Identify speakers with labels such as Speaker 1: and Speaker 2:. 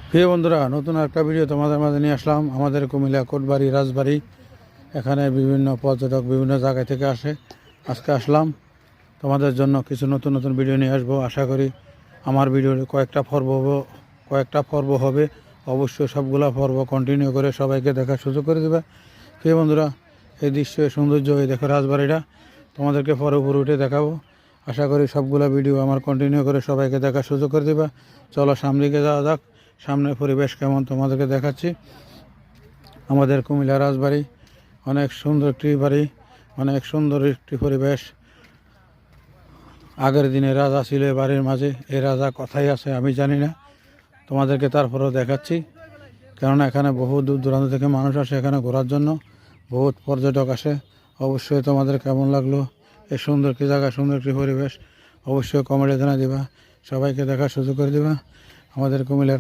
Speaker 1: প্রিয় বন্ধুরা, নতুন একটা ভিডিও তোমাদের মাঝে নিয়ে আসলাম। আমাদের কুমিল্লা কোটবাড়ি রাজবাড়ি, এখানে বিভিন্ন পর্যটক বিভিন্ন জায়গা থেকে আসে। আজকে আসলাম তোমাদের জন্য কিছু নতুন নতুন ভিডিও নিয়ে আসবো। আশা করি আমার ভিডিওর কয়েকটা পর্ব হবে। অবশ্যই সবগুলা পর্ব কন্টিনিউ করে সবাইকে দেখার সুযোগ করে দেবে। প্রিয় বন্ধুরা, এই দৃশ্য সৌন্দর্য, এই দেখো রাজবাড়িটা, তোমাদেরকে পরে উপরে উঠে দেখাবো। আশা করি সবগুলা ভিডিও আমার কন্টিনিউ করে সবাইকে দেখার সুযোগ করে দেবে। চলো সামনে দিকে যাওয়া যাক। সামনের পরিবেশ কেমন তোমাদেরকে দেখাচ্ছি। আমাদের কুমিল্লা রাজবাড়ি অনেক সুন্দর একটি বাড়ি, অনেক সুন্দর একটি পরিবেশ। আগের দিনে রাজা ছিল এ বাড়ির মাঝে। এই রাজা কথাই আছে আমি জানি না, তোমাদেরকে তারপরেও দেখাচ্ছি। কেননা এখানে বহু দূর দূরান্ত থেকে মানুষ আসে এখানে ঘোরার জন্য, বহুত পর্যটক আসে। অবশ্যই তোমাদের কেমন লাগলো এই সুন্দর একটি জায়গা, সুন্দর একটি পরিবেশ, অবশ্যই কমেন্টে জানা দিবা। সবাইকে দেখার সুযোগ করে দিবা। আমাদের কুমিল্লা